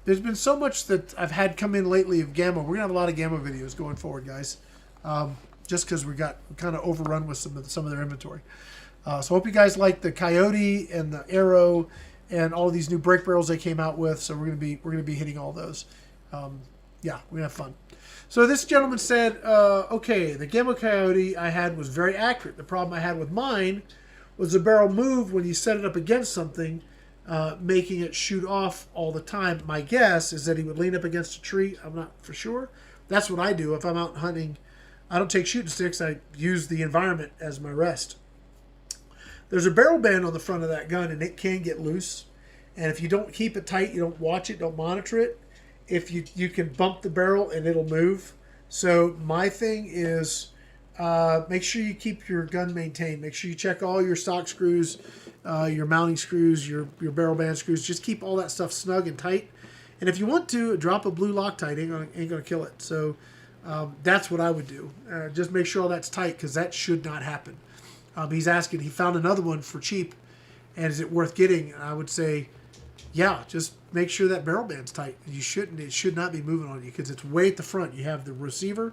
there's been so much that I've had come in lately of Gamma. We're going to have a lot of Gamma videos going forward, guys. Just because we got kind of overrun with some of their inventory. So I hope you guys like the Coyote and the Arrow and all of these new brake barrels they came out with. So we're gonna be hitting all those. Yeah, we're gonna have fun. So this gentleman said, okay, the Gamma Coyote I had was very accurate. The problem I had with mine was the barrel moved when you set it up against something, making it shoot off all the time. My guess is that he would lean up against a tree. I'm not for sure. That's what I do if I'm out hunting. I don't take shooting sticks. I use the environment as my rest. There's a barrel band on the front of that gun, and it can get loose. And if you don't keep it tight, you don't watch it, don't monitor it, if you can bump the barrel and it'll move. So my thing is make sure you keep your gun maintained. Make sure you check all your stock screws, your mounting screws, your barrel band screws. Just keep all that stuff snug and tight. And if you want to, drop a blue Loctite. Ain't gonna kill it. So that's what I would do. Just make sure all that's tight, because that should not happen. He's asking, he found another one for cheap, and is it worth getting? And I would say, yeah, just make sure that barrel band's tight. It should not be moving on you, because it's way at the front. You have the receiver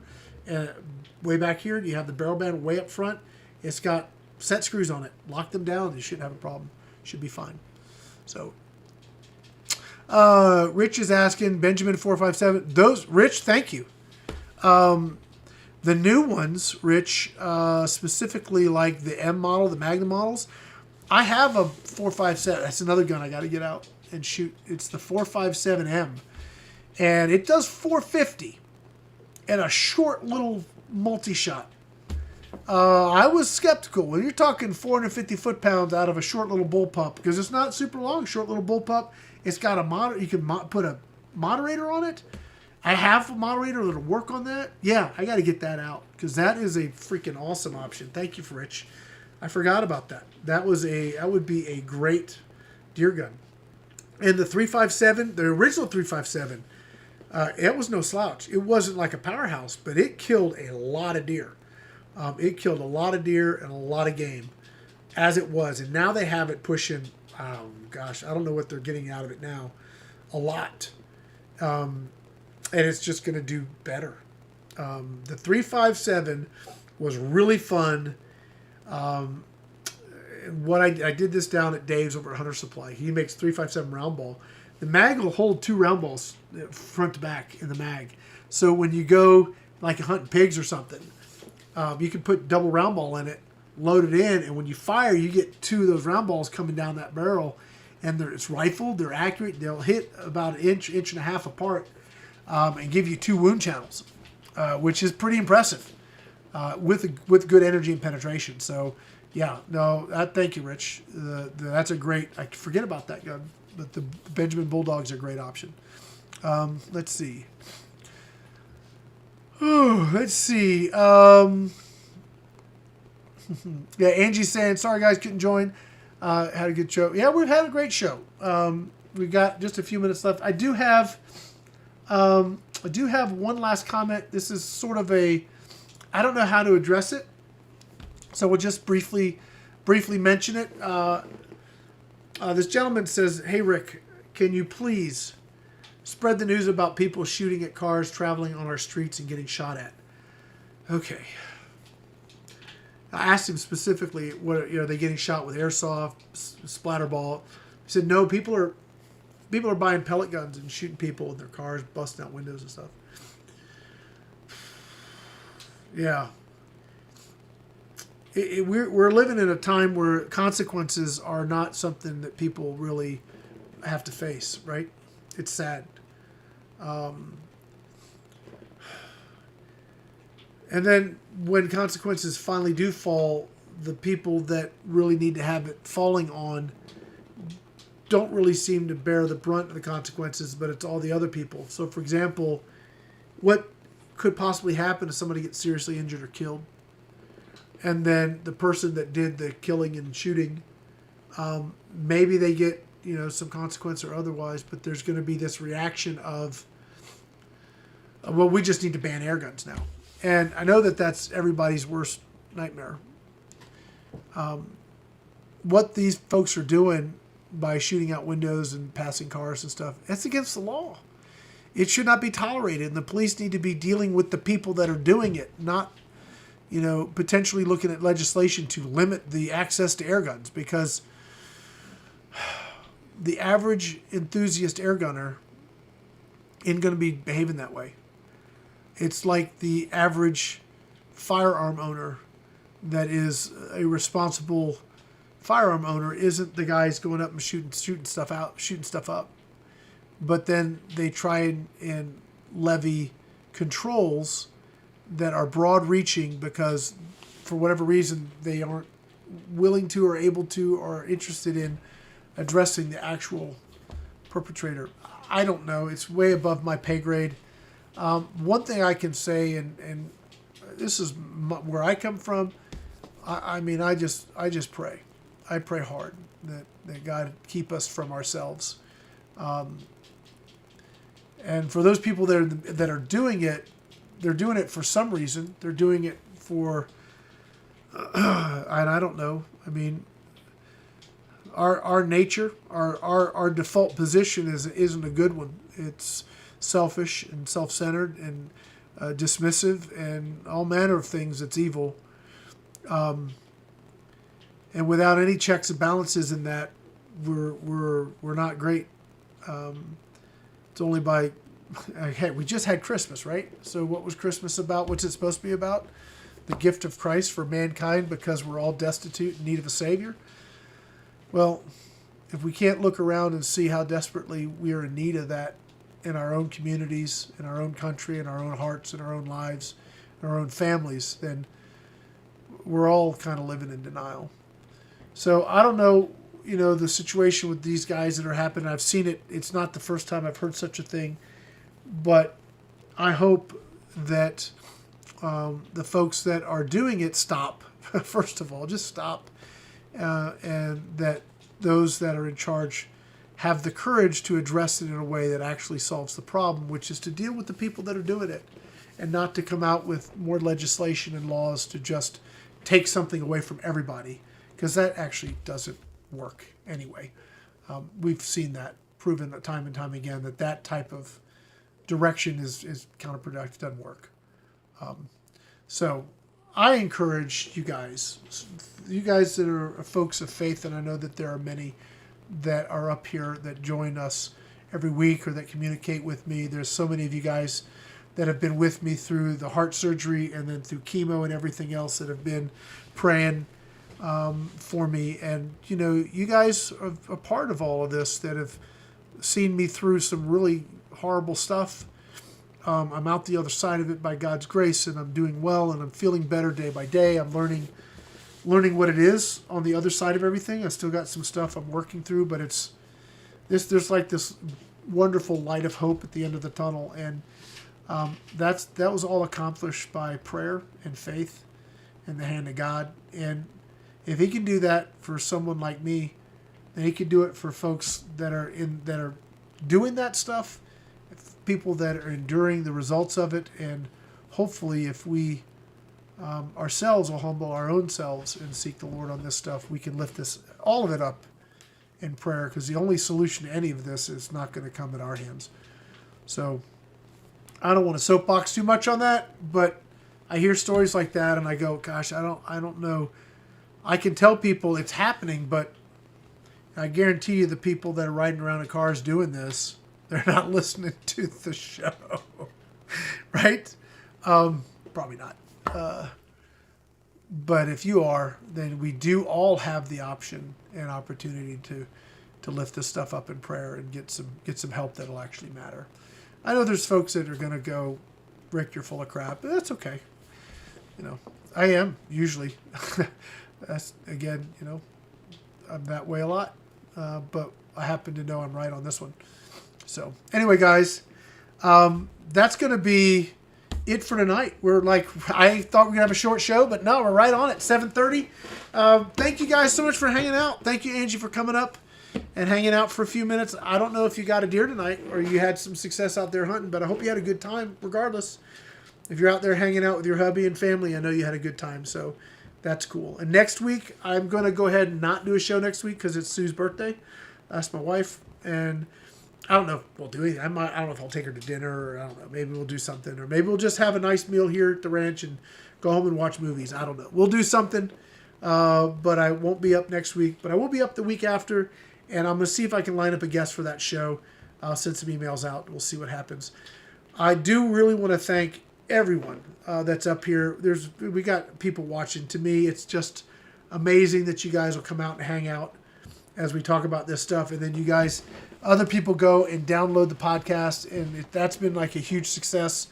way back here, and you have the barrel band way up front. It's got set screws on it. Lock them down. You shouldn't have a problem. Should be fine. So, Rich is asking, Benjamin457. Rich, thank you. The new ones, Rich, specifically like the M model, the Magnum models, I have a 457. That's another gun I got to get out and shoot. It's the 457M, and it does 450 and a short little multi-shot. I was skeptical when you're talking 450 foot-pounds out of a short little bullpup, because it's not super long, short little bullpup. It's got a you can put a moderator on it. I have a moderator that'll work on that. Yeah, I got to get that out, because that is a freaking awesome option. Thank you, Rich. I forgot about that. That would be a great deer gun. And the 357, the original 357, it was no slouch. It wasn't like a powerhouse, but it killed a lot of deer. It killed a lot of deer and a lot of game, as it was. And now they have it pushing, gosh, I don't know what they're getting out of it now. A lot. And it's just going to do better. The 357 was really fun. What I did this down at Dave's over at Hunter Supply. He makes 357 round ball. The mag will hold 2 round balls front to back in the mag. So when you go like hunting pigs or something, you can put double round ball in it, load it in, and when you fire, you get 2 of those round balls coming down that barrel. And it's rifled. They're accurate. They'll hit about an inch and a half apart. And give you 2 wound channels, which is pretty impressive with good energy and penetration. So, yeah, no, thank you, Rich. That's a great. I forget about that gun, but the Benjamin Bulldog's are a great option. Let's see. Let's see. Yeah, Angie's saying, sorry guys, couldn't join. Had a good show. Yeah, we've had a great show. We got just a few minutes left. I do have one last comment. This is sort of I don't know how to address it, so we'll just briefly mention it. This gentleman says, hey Rick, can you please spread the news about people shooting at cars traveling on our streets and getting shot at? Okay. I asked him specifically, what are they getting shot with, airsoft, splatterball? He said, no, people are buying pellet guns and shooting people in their cars, busting out windows and stuff. Yeah. We're living in a time where consequences are not something that people really have to face, right? It's sad. And then when consequences finally do fall, the people that really need to have it falling on don't really seem to bear the brunt of the consequences, but it's all the other people. So, for example, what could possibly happen if somebody gets seriously injured or killed? And then the person that did the killing and shooting, maybe they get, some consequence or otherwise, but there's going to be this reaction of, well, we just need to ban air guns now. And I know that that's everybody's worst nightmare. What these folks are doing by shooting out windows and passing cars and stuff, that's against the law. It should not be tolerated, and the police need to be dealing with the people that are doing it, not, potentially looking at legislation to limit the access to air guns, because the average enthusiast air gunner isn't going to be behaving that way. It's like the average firearm owner that is a responsible firearm owner isn't the guys going up and shooting stuff up. But then they try and levy controls that are broad reaching because for whatever reason they aren't willing to or able to or interested in addressing the actual perpetrator. I don't know. It's way above my pay grade. One thing I can say, and this is where I come from, I just pray. I pray hard that God keep us from ourselves. And for those people that are doing it, they're doing it for some reason. They're doing it for, and I don't know. I mean, our nature, our default position isn't a good one. It's selfish and self-centered and dismissive and all manner of things that's evil. And without any checks and balances in that, we're not great. It's only by, hey, we just had Christmas, right? So what was Christmas about? What's it supposed to be about? The gift of Christ for mankind because we're all destitute in need of a Savior. Well, if we can't look around and see how desperately we are in need of that in our own communities, in our own country, in our own hearts, in our own lives, in our own families, then we're all kind of living in denial. So I don't know, the situation with these guys that are happening. I've seen it. It's not the first time I've heard such a thing. But I hope that the folks that are doing it stop. First of all, just stop. And that those that are in charge have the courage to address it in a way that actually solves the problem, which is to deal with the people that are doing it and not to come out with more legislation and laws to just take something away from everybody, because that actually doesn't work anyway. We've seen that proven time and time again that type of direction is counterproductive, doesn't work. So I encourage you guys that are folks of faith, and I know that there are many that are up here that join us every week or that communicate with me. There's so many of you guys that have been with me through the heart surgery and then through chemo and everything else that have been praying for me. And, you guys are a part of all of this that have seen me through some really horrible stuff. I'm out the other side of it by God's grace, and I'm doing well, and I'm feeling better day by day. I'm learning what it is on the other side of everything. I still got some stuff I'm working through, but there's like this wonderful light of hope at the end of the tunnel, and that was all accomplished by prayer and faith in the hand of God. And if He can do that for someone like me, then He can do it for folks that are doing that stuff, people that are enduring the results of it, and hopefully if we ourselves will humble our own selves and seek the Lord on this stuff, we can lift all of it up in prayer, because the only solution to any of this is not going to come at our hands. So I don't want to soapbox too much on that, but I hear stories like that and I go, gosh, I don't know. I can tell people it's happening, but I guarantee you the people that are riding around in cars doing this, they're not listening to the show, right? Probably not. But if you are, then we do all have the option and opportunity to lift this stuff up in prayer and get some help that'll actually matter. I know there's folks that are going to go, Rick, you're full of crap, but that's okay. I am usually. That's again, I'm that way a lot, but I happen to know I'm right on this one. So anyway, guys, that's going to be it for tonight. I thought we were going to have a short show, but no, we're right on at 7:30. Thank you guys so much for hanging out. Thank you, Angie, for coming up and hanging out for a few minutes. I don't know if you got a deer tonight or you had some success out there hunting, but I hope you had a good time regardless. If you're out there hanging out with your hubby and family, I know you had a good time, so that's cool. And next week, I'm going to go ahead and not do a show next week because it's Sue's birthday. That's my wife, and I don't know if we'll do anything. I don't know if I'll take her to dinner, or I don't know. Maybe we'll do something, or maybe we'll just have a nice meal here at the ranch and go home and watch movies. I don't know. We'll do something, but I won't be up next week. But I will be up the week after, and I'm going to see if I can line up a guest for that show. I'll send some emails out. We'll see what happens. I do really want to thank everyone that's up here. We got people watching. To me, it's just amazing that you guys will come out and hang out as we talk about this stuff, and then you guys, other people go and download the podcast, and that's been like a huge success.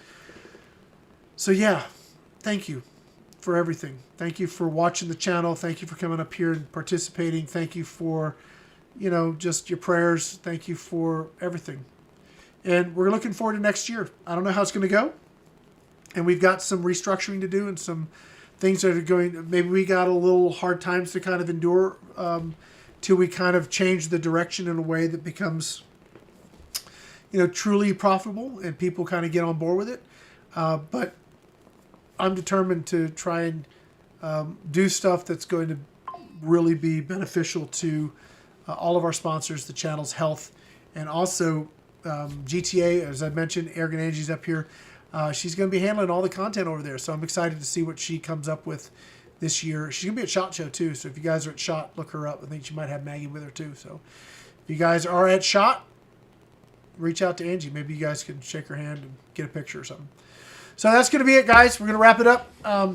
So yeah, thank you for everything. Thank you for watching the channel. Thank you for coming up here and participating. Thank you for, just your prayers. Thank you for everything. And we're looking forward to next year. I don't know how it's going to go. And we've got some restructuring to do and some things that are going, maybe we got a little hard times to kind of endure till we kind of change the direction in a way that becomes, truly profitable and people kind of get on board with it. But I'm determined to try and do stuff that's going to really be beneficial to all of our sponsors, the channel's health, and also GTA, as I mentioned, Airgun Angie's up here. She's going to be handling all the content over there, so I'm excited to see what she comes up with this year. She's going to be at SHOT Show, too, so if you guys are at SHOT, look her up. I think she might have Maggie with her, too. So if you guys are at SHOT, reach out to Angie. Maybe you guys can shake her hand and get a picture or something. So that's going to be it, guys. We're going to wrap it up.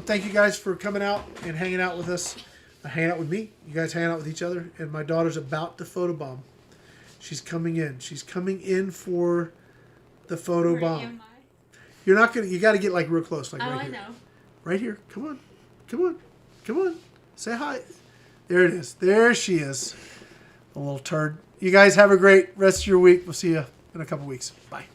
Thank you guys for coming out and hanging out with us. Hanging out with me. You guys hanging out with each other. And my daughter's about to photobomb. She's coming in. She's coming in for the photobomb. You're not gonna. You got to get like real close, like right here. I know. Right here. Come on, come on, come on. Say hi. There it is. There she is. A little turd. You guys have a great rest of your week. We'll see you in a couple weeks. Bye.